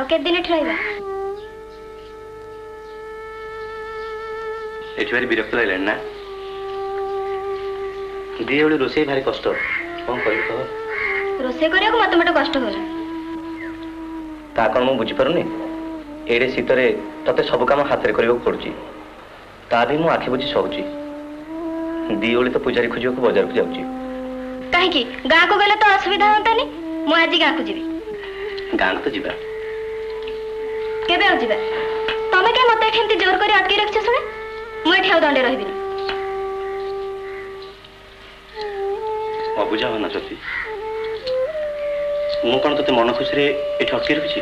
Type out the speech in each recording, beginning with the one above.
के दिन रहा ये विरक्त लगे ना दी ओली रोसे भारी कष्ट कौन कर रोसे करिया को मत कष्ट होला ता कौन मुझे बुझीपारुनी एडे शीतर तते सब काम हाथ में करने पड़ुची ता भी मु आखि बुझी सोची दी ओली तो पूजारी खोज को बाजार को जाऊँगी कहीं गाँ को गले तो असुविधा होतानी मु आज गाँ को जीवी गाँ तो जीवा केबे आ जीवा तमे के मते एठेंती जोर करी अटकी रखछ सुने मु एठी आ दंडे रहिबिनी अबुझा हो ना ज्योति मु कौन ते मन खुशी रे एठी अटकी रखिछि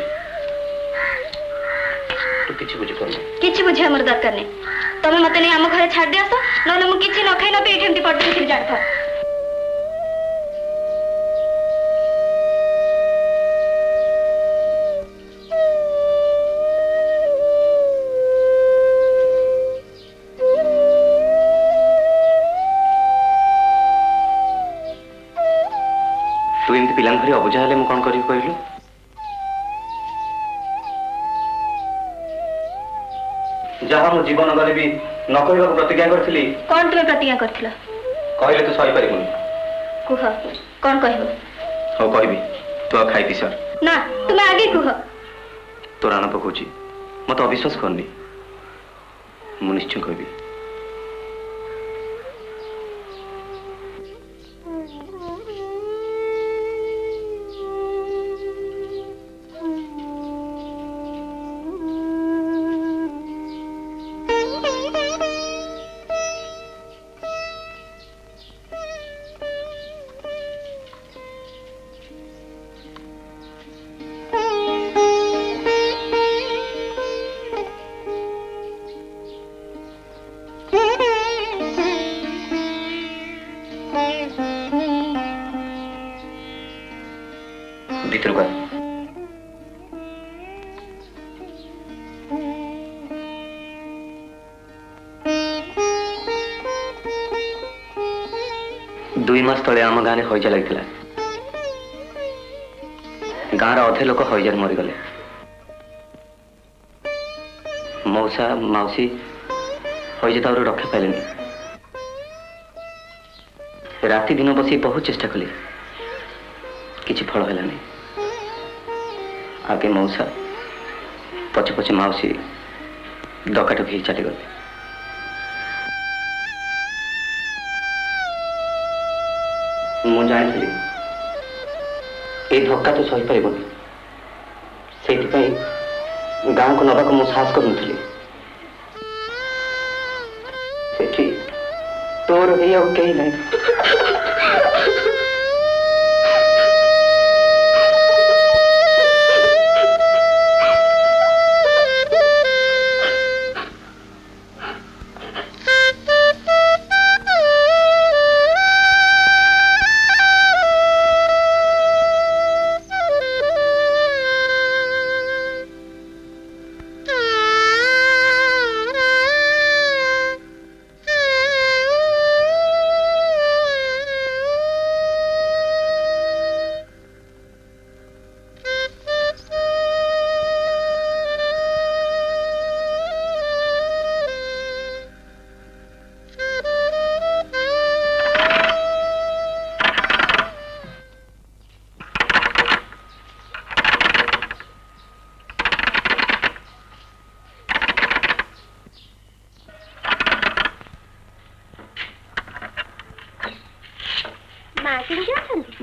तू किछि बुझी पारना किछि बुझी हमर दरकार नै तमे मते नै हम घरे छाड़ दे आसो नले मु किछि न खाइ न पे एठेंती पडदे फिर जाड़था तू एमती पिला घरे अबुझा हेले मु कौन करी कहलु जहाँ मो जीवन गले भी न कहवा प्रतिज्ञा करथिली कौन तुम प्रतिज्ञा करथिला कहले तो सही पारिबुनी कुह कौन कहबो हो कहबी तू खाई पी सर ना तुम आगे कुह तो राण पकाउची मत अविश्वास करनी मु निश्चय कहबी दुई मास तले आम गाँव में हईजा लगी गाँव अधे लोक हईजार मरीगले मौसा मौसी हईजा तो रक्षा पाइले राति दिन बस बहुत चेष्टा कली किसी फल है आगे मौसा पचे पचे मौसी डकाटक चलीगले मु जानी ये धक्का तो सही पारबनी से गाँव को नवाक मु साहस करूली तोर कहीं नहीं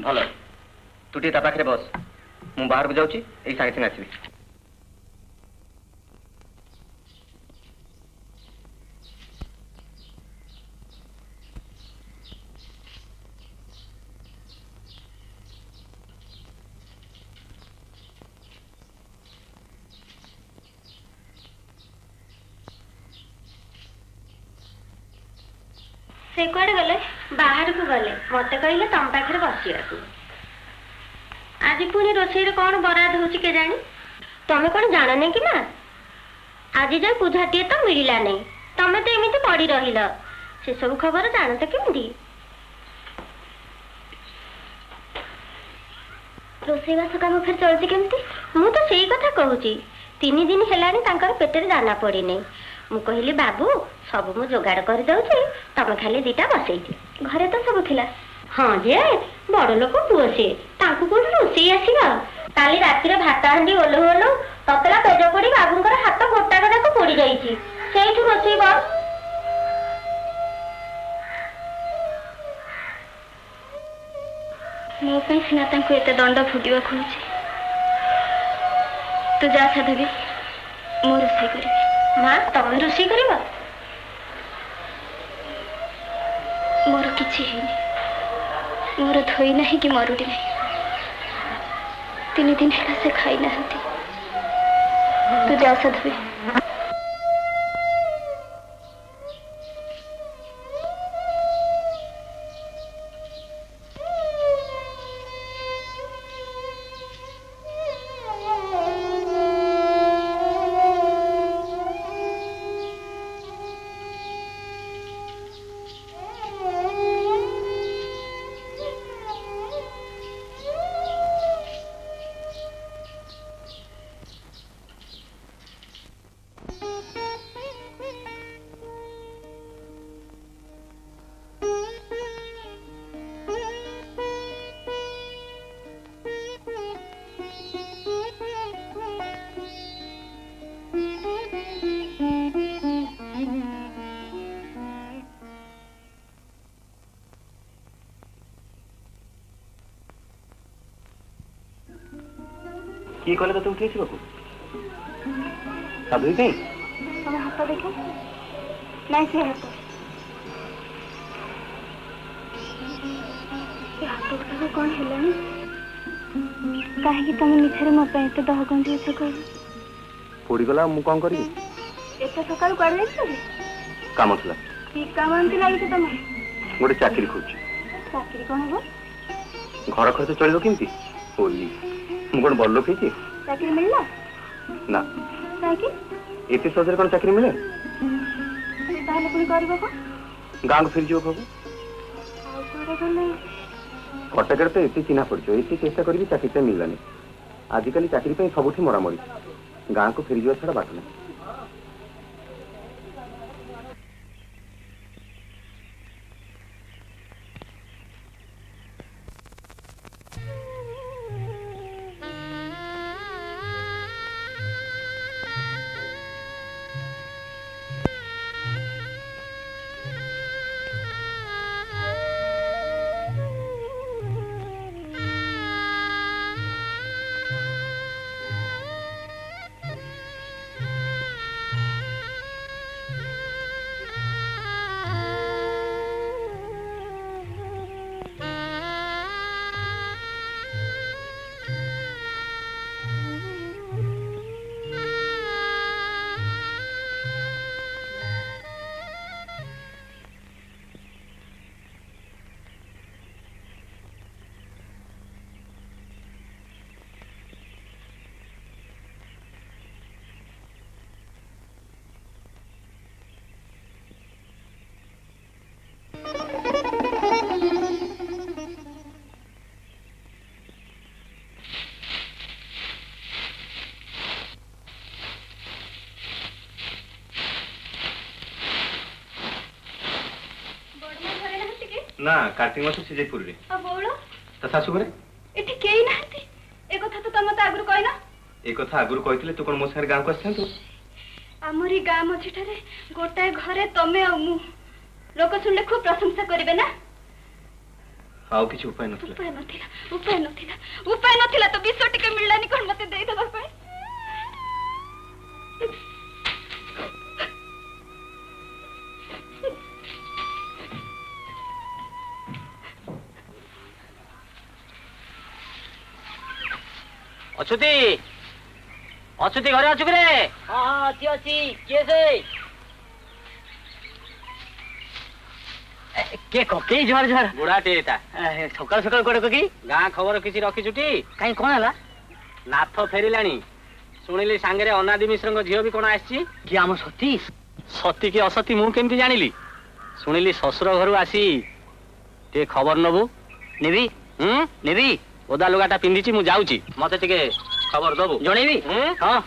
भल तू टे पाखे बस मु बाहर को जाऊँगी यही सागे सागे आसबि से कुआडे गले बाहर को गले मत कहले तम पाखे बसिया आज पुणी रोषे कौन बराद हो जानी तमें कौन जान नहीं कि ना आज जाए पूजाटीए तो मिलला नहीं तमें तो एमती पड़ी रहिल से सब खबर जान तो केमती ରୋଷେଇବାସ କାମ ଫେର ଚଳୁଛି କେମିତି? ମୁଁ ତ ସେଇ କଥା କହୁଛି। 3 ଦିନ ହେଲାଣି ତାଙ୍କର ପେଟରେ ଦାନା ପଡ଼ିନି। ମୁଁ କହିଲି ବାବୁ ସବୁ ମୁଁ ଯୋଗାଡ଼ କରିଦେଉଛି, ତମେ ଖାଲି 2ଟା ବସେଇଛି। ଘରେ ତ ସବୁ ଥିଲା। ହଁ ଯେ ବଡ଼ ଲୋକ ପୁଅ ସିଏ, ତାଙ୍କୁ କୋଉଠି ରୋଷେଇ ଆସିବ? କାଲି ରାତିରେ ଭାତ ହାଣ୍ଡି ଓଲଉ ଓଲଉ ତତଲା ପେଜ ପୋଡ଼ି ବାବୁଙ୍କର ହାତ ଗୋଟାକ ଯାକ ପୋଡ଼ି ଯାଇଛି। ସେଇଠୁ ରୋଷେଇ କର। ମୋ ପାଇଁ ସିନା ତାଙ୍କୁ ଏତେ ଦଣ୍ଡ ଭୋଗିବାକୁ ହଉଛି। ତୁ ଯା ସାଧବୀ, ମୁଁ ରୋଷେଇ କରିବି। ମା ତମେ ରୋଷେଇ କରିବ? ମୋର କିଛି ହେଇନି, ମୋର ଧୋଇ ନାହିଁ କି ମରୁଡ଼ି ନାହିଁ। 3 ଦିନ ହେଲା ସେ ଖାଇନାହାନ୍ତି। ତୁ ଯା ସାଧବୀ। କିଏ କହିଲେ ତତେ ଉଠେଇଯିବାକୁ? ସାଧୁ କାଇଁ? ତମ ହାତ ଦେଖ। ନାଇଁ ସେ ହାତ, ସେ ହାତ ଗୁଡ଼ାକ କ'ଣ ହେଲାଣି? କାହିଁକି ତମେ ମିଛରେ ମୋ ପାଇଁ ଏତେ ଦହ ଗଞ୍ଜିଛ କହିଲ? ପୋଡ଼ିଗଲା, ମୁଁ କ'ଣ କରିବି? ଏତେ ସକାଳୁ କୁଆଡ଼େ ଯାଇଥିଲ? କାମ ଥିଲା। କି କାମ ଏମିତି ଲାଗିଛି ତମର? ଗୋଟେ ଚାକିରି ଖୋଜୁଛି। ଚାକିରି କ'ଣ ହବ? ଘର ଖର୍ଚ୍ଚ ଚଳିବ କେମିତି? ମୁଁ କ'ଣ ବଡ଼ ଲୋକ ହେଇଛି? ଚାକିରି ମିଳିଲା ନା। କାହିଁକି? ଏତେ ସହଜରେ କ'ଣ ଚାକିରି ମିଳେ? ତାହେଲେ ପୁଣି କରିବ କ'ଣ? ଗାଁକୁ ଫେରିଯିବ ସବୁ। ଆଉ କୁଆଡ଼େ ଗଲେ? କଟକରେ ତ ଏତେ ଚିହ୍ନା ପଡ଼ିଛ, ଏତେ ଚେଷ୍ଟା କରିବି ଚାକିରିଟା ମିଳିଲାନି। ଆଜିକାଲି ଚାକିରି ପାଇଁ ସବୁଠି ମରାମରି, ଗାଁକୁ ଫେରିଯିବା ଛଡ଼ା ବାଟ ନାହିଁ। ନା କାର୍ତ୍ତିକ ମାସ ସିଜେପୁରରେ। ଆଉ ବଉଳ? ତା ଶାଶୁ ଘରେ। ଏଠି କେହି ନାହାନ୍ତି? ଏ କଥା ତ ତମେ ମତେ ଆଗରୁ କହିନ। ଏ କଥା ଆଗରୁ କହିଥିଲେ ତୁ କ'ଣ ମୋ ସାଙ୍ଗରେ ଗାଁକୁ ଆସିଥାନ୍ତୁ? ଆମରି ଗାଁ ମଝିଠାରେ ଗୋଟାଏ ଘରେ ତମେ ଆଉ ମୁଁ। ଲୋକ ଶୁଣିଲେ ଖୁବ୍ ପ୍ରଶଂସା କରିବେ ନା? ଆଉ କିଛି ଉପାୟ ନଥିଲା। ଉପାୟ ନଥିଲା ତ ବିଷ ଟିକେ ମିଳିଲାନି କ'ଣ ମତେ ଦେଇଦେବା ପାଇଁ? ଅଛୁତି ଘରେ ଅଛୁ କିରେ? ହଁ ଅଛି। କିଏ ସେ? କିଏ କକେଇ? ଝୁଆର ବୁଢାଟେ ତା। ସକାଳୁ ସକାଳୁ କୁଆଡେ କକେଇ? ଗାଁ ଖବର କିଛି ରଖିଛୁଟି? କାହିଁ କ'ଣ ହେଲା? ନାଥ ଫେରିଲାଣି ଶୁଣିଲି, ସାଙ୍ଗରେ ଅନାଦି ମିଶ୍ରଙ୍କ ଝିଅ ବି କ'ଣ ଆସିଛି? କି ଆମ ସତୀ? ସତୀ କି ଅସତୀ ମୁଁ କେମିତି ଜାଣିଲି? ଶୁଣିଲି ଶ୍ୱଶୁର ଘରୁ ଆସି ଟିକେ ଖବର ନବୁ। ନେବି ନେବି। ओदा लुगाटा पिंधिची मु जाउची मते टिके खबर दबु जणेबी हां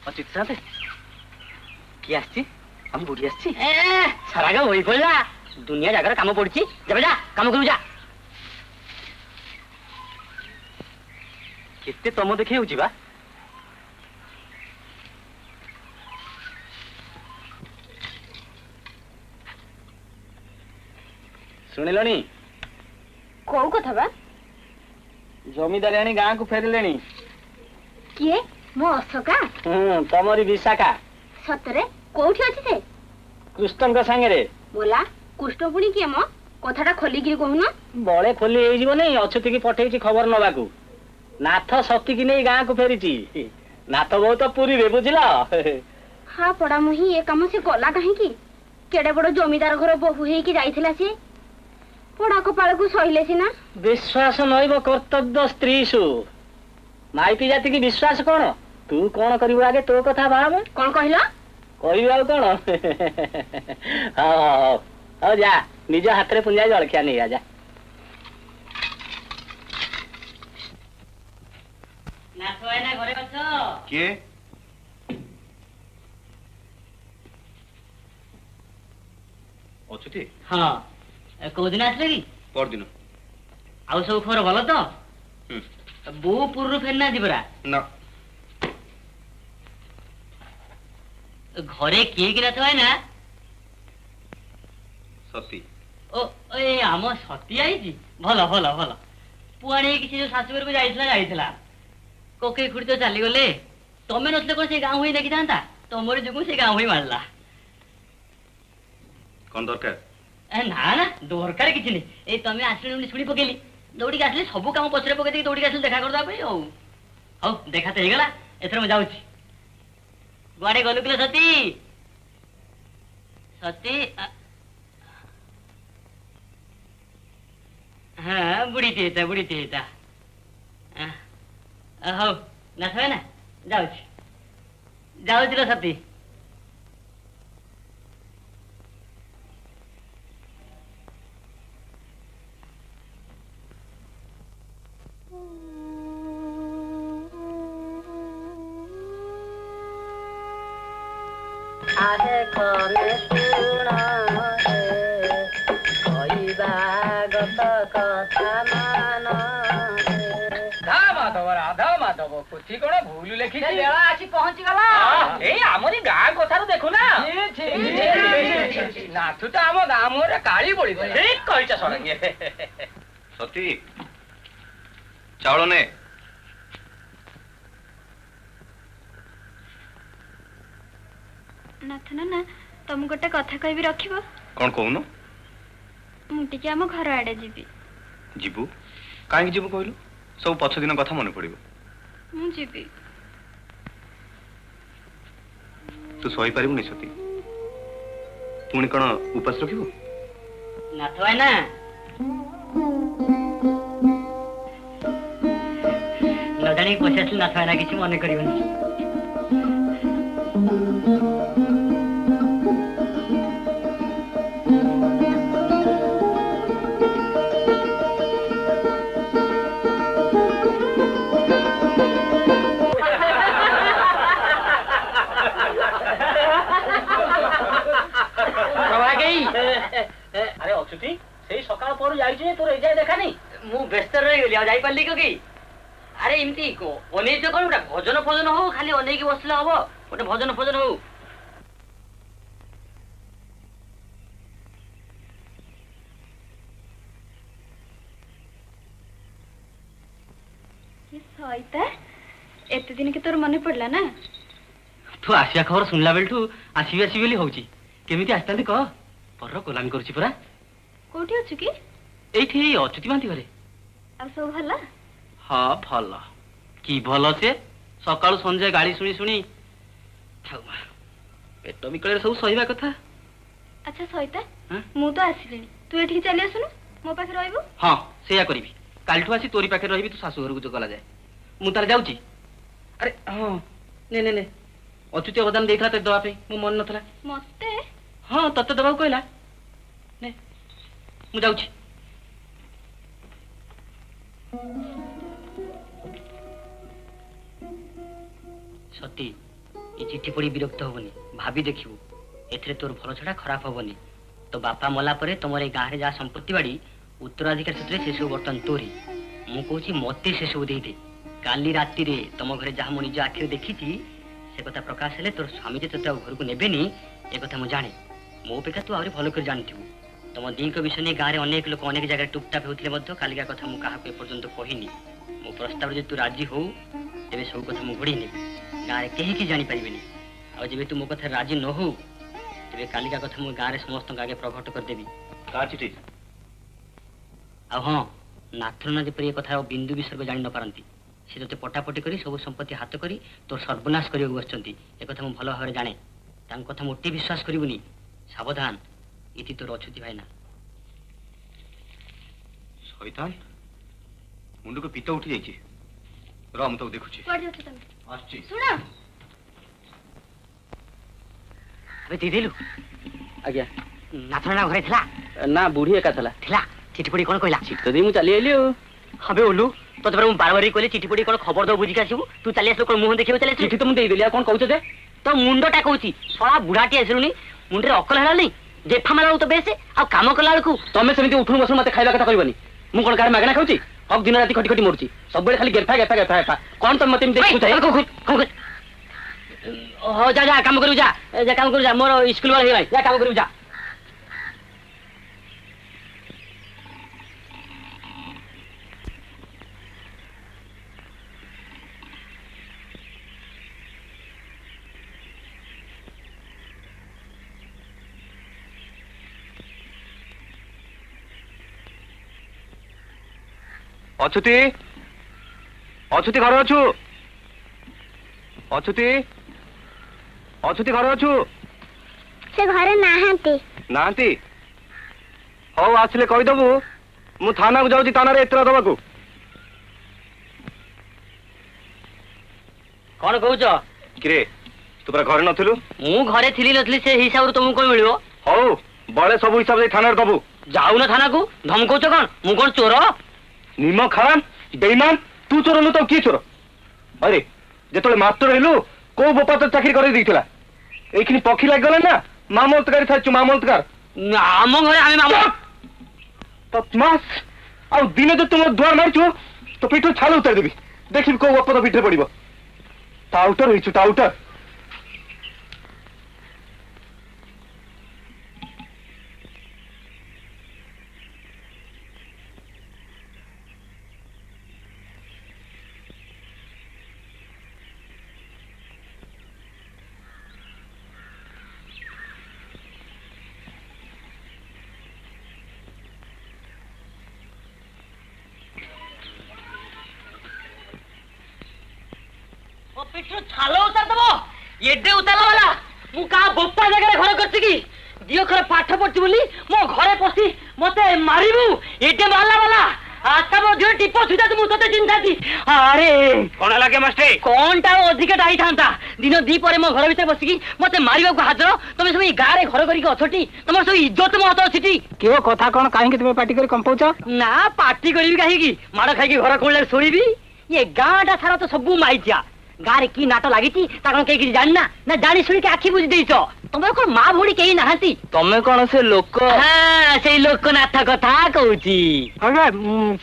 अचित साथे की आछी हम बुढ़ी आछी सारागा होई पडला दुनिया जागर काम पड़ची जब जा काम करू जा केते तम देखै होची बा सुनिलनी कौ कथा बा जमीदारी गाँ को फेरिले किए मो अशोका तमरी विशाखा सतरे कोठी अछि से कृष्ण सांगे बोला कृष्ण पुणी किए मो कथाटा खोलिकी कहून बड़े खोली हो नहीं अछुति की पठेई खबर नवाकू नाथ सती की नहीं गाँ को फेरी नाथ बहुत पुरी रे बुझल हाँ पड़ा मुही ये काम से गला कहीं केड़े बड़ जमीदार घर बहु हेकी जाइथिला से पड़ा कपाल को सहिले सिना विश्वास नैव कर्तव्य स्त्रीषु माइपी जाति की विश्वास कौन तू कौन करू आगे तो कथा भाव कौन कहला कह कौन हाँ हाँ जा निज हाथ में पुंजा जलखिया नहीं आ जा किए अछुति हाँ कौ दिन आसले कि परदिन आउ सब खबर भल तो बो पूर्व फेरना जीवरा ना घरे किए कि ना ना सती ओ ए आम सती आई भल भल भल पुआणी किसी जो शाशुघर को जाइला कोके खुड़ी तो चली गले तमें नथले कौन से गाँव हुई देखी था तुमर जो से गाँव हुई मारला कौन दरकार ना ना दरकार किसी नहीं ए तमें आसली शुणी पकेली दौड़ी आसली सब काम पछरे पकई दौड़ी आसली देखा करदे हौ देखा तो होगा एथर मैं जाऊँ गुआड़े गलु किलो सती सती हाँ बुढ़ी थी हौ ना थे ना जाऊँ सती आहे कमे सुण कहबागत कथा मान राधा माधव कुछ कौन भूल लिखी बेला आसी पहुंची गला ए हमरी गाँ कथार देखु ना नाथु तो आम गाँ मुहरे काली बोली ठीक कहिछ सरंगे सती चावल ने नाथ ना तुम गोटे कथा कहबी रखिबो कौन कहून मु टिके आम घर आड़े जीवी जीवु कहीं जीवु कहलु सब पछ दिन कथा मन पड़ो मु जीवी तू सही पारिबु नहीं सती पुणी कौन उपास रखिबु नाथ भाई ना नदानी पचास नाथ भाई ना किसी मन करबनी अरे अच्युति से सकाल पर जाइए तोर एजाय देखा नहीं मु व्यस्त रही गली आ जाई पारली कि अरे एमती अनेक तो कौन भजन फजन हो खाली अनेक बसले हम गोटे भजन फजन हो सईता एते दिन के तोर मन पड़ला ना तू आसिया खबर सुनला बेलठू आसी आसी बोली होची केमिति आस्तांती कह पर गोलामी करूची परा कोठी अछु कि एठी अच्युति बांती घरे अब सब भला हाँ भल कि भल से सकाळु संजय गाड़ी शुणी शुणी पेट बिकले सब सहीबा कथा अच्छा सईता मु तो आसिलिनी तू एठी चली आसुनु मो पाखे रहइबो हाँ सेया करिवि कालठू आसी तोरी पाखे रहिबि तू सासू घर को जो गला जाए मु तार जाउची अरे हाँ ने ने ने अच्युत अवदान देता तो दवा मो मन नाला मते हाँ तत्ते दबा कहला मु जाऊँ सती ये चिठी पढ़ी विरक्त हबनी भाभी देखिबू एथरे तोर भल छड़ा खराब हबनी तो बापा मला परे तुम ए गाँव जहाँ संपत्ति बाड़ी उत्तराधिकार सूत्र से सब बर्तन तोरी मु कहूँ मत से सब दे काली राति रे तुम घरे जहाँ मुझे निज आखिर देखी से कथा प्रकाश हेले तोर स्वामी जे तोते घर को नेबेनी ए कथा मु जाने मो अपेक्षा तू आहरी भल कर जानथिबू तुम दी विषय नहीं गाँव में अनेक लोक अनेक जगह टुपटाप होते कालिका कथा मुझे क्या एपर्तंत कहनी मो प्रस्ताव जो तू राजी हो तेरे सब कथा मुझे घोड़ी नेबी गाँव में कहीं कि जानीपारे आज तू मो कथा राजी न हो तेरे कालिका कथा मुझे गाँव में समस्त आगे प्रकट करदेवी चिठी आ हाँ नाथुना जपरी कथा बिंदु विसर्ग जानी न पारती सी ते पटापटी कर सब संपत्ति हाथ कर तोर सर्वनाश कर बस एक मुझे भल भाव जाने कथा मोटे विश्वास करूनी सावधान इति तोर अछुति भाईना शैतान मुंड को पीत उठी जाइए रा मु तो देखुची सुना अबे दीदिलु आज्ञा नाथुना घरे थिला ना बुढ़ी एका थिला चिठी पड़ी कौन कहला चिठी तो दे मु चली आइली हबे ओलू तो तबरे मु बार-बार कहली चिठी पड़ी कौन खबर दो बुझी आसीबू तू चली आसलो कोन मुंह देखियो चले चिठी तो मु दे देली कौन कहउछ जे तो मुंडटा कहउची सळा बुढ़ाटी आसिलुनी मुंडे अकल हेला नहीं जेफा माला तो बेसे आ काम कला बेलू तमें सेमती उठू बसू मत खाइबा कथा कहबनी मु कोन कार मागना खाउची अब दिन राति खटी खटी मरुची सब बेले खाली गेफा गेफा गेफा गेफा कौन तुम मते देखु हो जा जा काम करू जा काम करू जा मोर स्कूल वाला हेलाई जा काम करू जा अछुति अछुति घर अच्छु अछुति अछुति घर अच्छु से घरे नाहांती नांती हौ आसले कहीदेबू मु थाना को जाऊँ थाना एतला दबा को कौन कहूच किरे तू पूरा घरे नथिलु मु घरे थिली नथली से हिसाब तुमको कोन मिलियो हौ बड़े सब हिसाब से थाना दबू जाऊ ना थाना को धमकौच कौन मु कौन चोर निम खराम बेईमान तू चोर नु तो किए चोर अरे जेतले मास्टर हेलु को बोपा तो चाकरी कर देइतला एखिनि पखी लाग गला ना मामलतकारी थाचु मामलतकार आम घरे आमे मामल तत्मास आ दिन जो तुम द्वार मारछु तो पिठो छाल उतार देबी देखि को बोपा तो पिठरे पड़िबो टाउटर हिचु टाउटर पिठू छालो उतार दबो एडे उतारला वाला मु का बोपा जगह घर करछि की दियो खरे पाठ पढ़छि बोली मो घरे पसी मते मारिबू एडे मारला वाला आता मो दियो टिपो सुदा तू तते चिंता थी अरे कोन लागे मास्टर कोनटा अधिक डाई थांता दिन दी परे मो घर भीतर बसिकी मते मारिबा को हाजर तमे सब गारे घर करिक अछटी तमर सब इज्जत महत अछटी केओ कथा कोन काहे कि तुमे पार्टी करी कंपाउछ ना पार्टी करिबी काहे की मार खाई की घर कोले सोईबी ये गाडा सारा तो सब माइजा गारे की नाटक लगी कहीं जानना ना जानी शुणी के आखि बुझी देछ तुम कौन माँ भोड़ी कहीं नहांती तमे कौन से लोक हाँ से लोकनाथ कथा कहूची अरे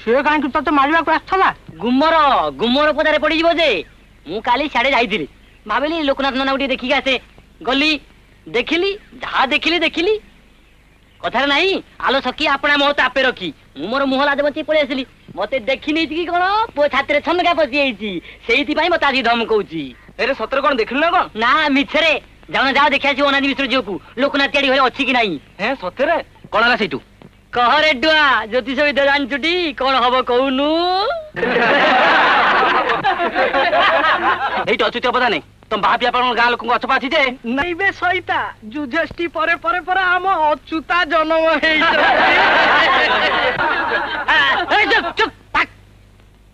से काहे कि तो मारिबा को आछला गुमर गुमर पदारे पड़ी जीवो जे मु काली साडे जाईथिली भाबिली लोकनाथ नना उठी देखि आसे गली देखिली जहा देखिली कथार नहीं आलो सखी अपना मोह तापे रखी मु मोर मुह लाज बची पळी आसिली मते देखि नै कि कोन पो छात्रे छनका पसी आइची सेहिति पई मते आजी धमकौची अरे सतर कोन देखिल ना कोन ना मिछरे जाना जाओ देखि आसी ओनानी मिश्र जियो को लोकनाथ तियाडी घरे अछि कि नाही हे सतरे कोन आला सेटू कह रे डुआ ज्योतिष विद्या जानछुटी कोन हबो कहूनु एई तो अचुत पता नहीं तुम भाभी अपन गां लोक को अछपा छी जे नहीं बे सईता जुझष्टि परे परे परे हम अच्युता जन्म हे चुप चुप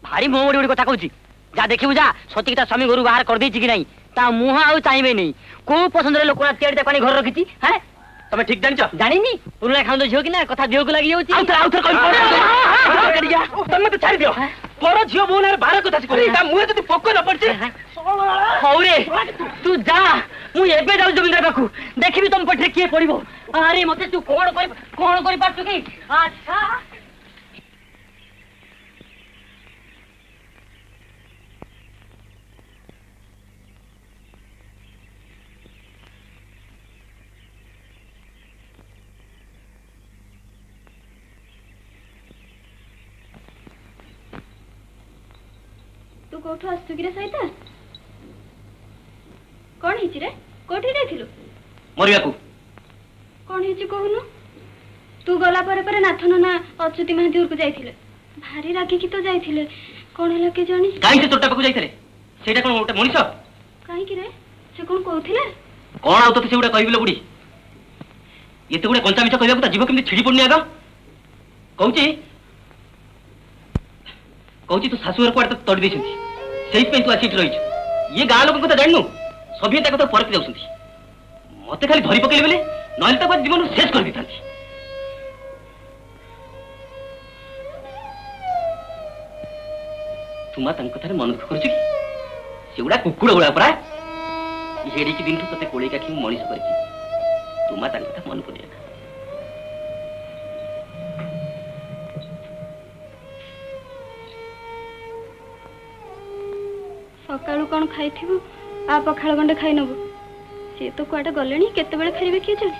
भारी मोह मोड़ी कथा कहूची जा देखिबू जा सती का स्वामी घर बाहर कर देछि कि नहीं ता मुह आउ चाहिए नहीं को पसंद लोक तेड़ पानी घर रखी हाँ तमे ठीक जानिଛ जानिनी पुरुଣା खाऊ झियो कि ना कथा देह को लगी जाउची आउ थर तमे तो छाड़ी दियो पर झियो बोल बार कथा से ता मुहे तो पोक न पड़छे हौरे तू जा मु एबे जाउ जमींदार बाकू देखिबी तुम पठे किए पड़िबो अरे मते तू कोन करि पाछू की अच्छा तू कोठो आसु कि रे सहिता कोन हिची रे कोठी जाइथिलु मरिया को कोन हिची कहनु तू गला परे परे नाथन ना अच्युति महांती उर को जाइथिले भारी रागी की तो जाइथिले कोन हला के जानी काई से तोटा पकु जाइथिले सेटा कोन ओटे मनिष काई कि रे से कोन कहथिले कोन आउ तो से उडा कहबिलो बुडी एते गुडे कंचा मिछ कहबा त जीव केमि छिड़ी पड़नी आगा कहूची तू शाशुर कुआड़े तो तड़ी देछंती सेहि पे तू आसी रही ये गाँ लोक कथा जाननु सभी तक तो परख जाउछंती मते खाली धरी पकेले बेले नहले तक जीवन शेष कर दिथांती तुमा तंक कथारे मन दुख करछ कि सेउडा कुकुड़ गुळा परा हेडी की दिन तते कोळे काखी मनिष करछि तुमा तंक कथा मन पड़िया सकाळु कोन खाइथिबु आ पखाळ गंडे खाइ नबु से तो कुआडे गलेनी केते बेले फेरिबे किए जाने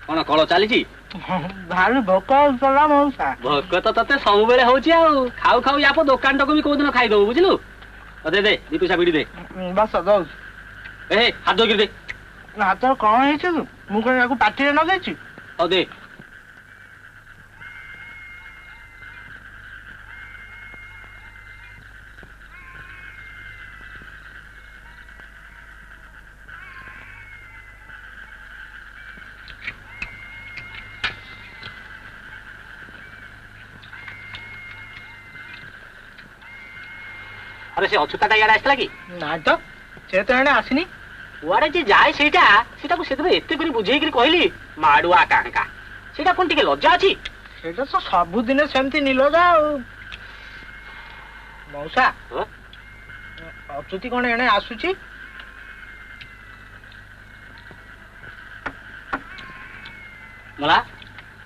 कोन कळ चालीची भारी भोक होतला मौसा भोक तो तते सब बेले होची आ खाऊ खाऊ यापो दुकान टको भी को दिन खाइ दउ बुझलु दे दे दी पैसा बिडी दे बस दौ ए हाथ दो गिर दे हाथ कौन है तू मु कहीं याको पार्टी रे न गई औ दे अरे से अछुताटा यार आसला कि ना तो से तो एने आसीनी कुआडे जे जाए सेटा को सेतबे एते करी बुझेई करी कहली माडुआ कांका सेटा कोन टिके लज्जा अछि सेटा तो सब दिन सेमती निलजा मौसा अच्युति कोन एने आसुची मला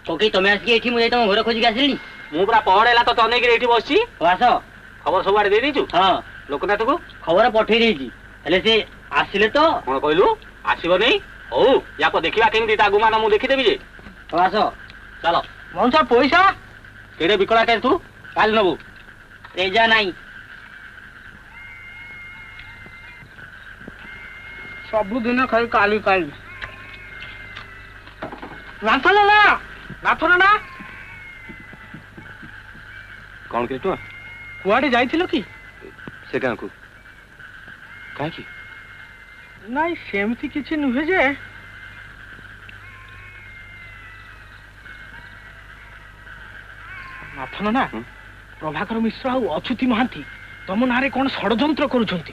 कोकी तमे आसी एठी मु तम घर खोजी आसिली मु पूरा पहड़ेला तो तने के एठी बसची आस खबर सब आडे दे दीचु हां लोकनाथ को खबर पठेई देजी हेले से आसिले तो कोन कहलु आसीबो नै ओ या को देखिबा केमि ता गुमान मु देखि देबी जे आस चलो मौसा पैसा केडे बिकला के तू काल नबु तेजा नाही सब दिन खाली काली काली नाथन ना कौन के तू कुआडे जाइथिलो कि से गाँ को काहे की नाई सेमती किछि नुहे जे नाथन ना प्रभाकर मिश्र आ अच्युति महांती तुम नारे कौन षड्यंत्र करुछंती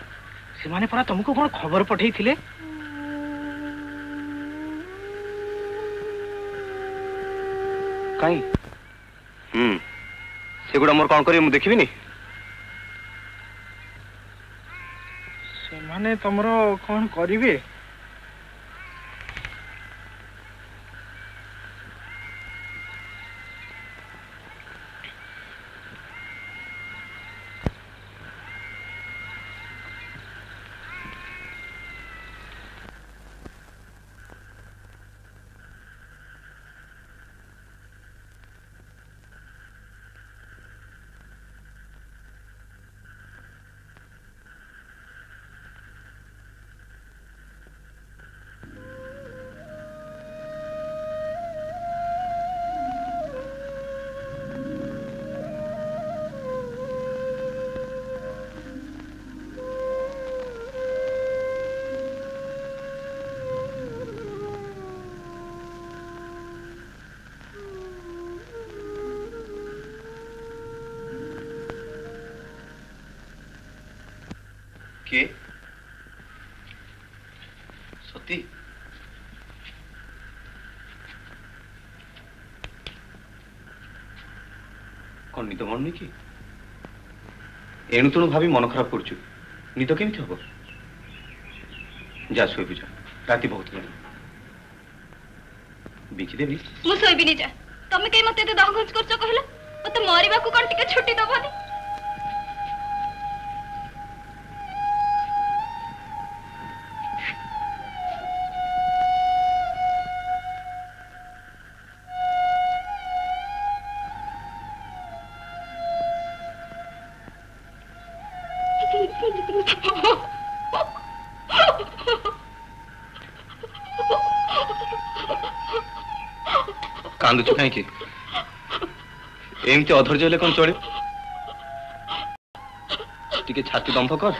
से माने परा तुमको कौन खबर पठेई थिले काई सेगुड़ा मोर कौन करी मु देखिबिनी से माने तमरो कौन करिवे କିଏ? ସତୀ? କଣ ନିଦ ମରୁନି କି? ଏଣୁ ତେଣୁ ଭାବି ମନ ଖରାପ କରୁଛୁ। ନିଦ କେମିତି ହବ? ଯା ଶୋଇବୁ ଯା, ରାତି ବହୁତ ହେଲାଣି। ବିକି ଦେବି? ମୁଁ ଶୋଇବିନି ଯା। ତମେ କାଇଁ ମତେ ଏତେ ଦହଗଞ୍ଜ କରୁଛ କହିଲ? ମତେ ମରିବାକୁ କଣ ଟିକେ ଛୁଟି ଦବନି? କାନ୍ଦୁଛୁ କାହିଁକି? ଏମିତି ଅଧୈର୍ଯ୍ୟ ହେଲେ କଣ ଚଳେ? ଟିକେ ଛାତି ଦମ୍ଭ କର।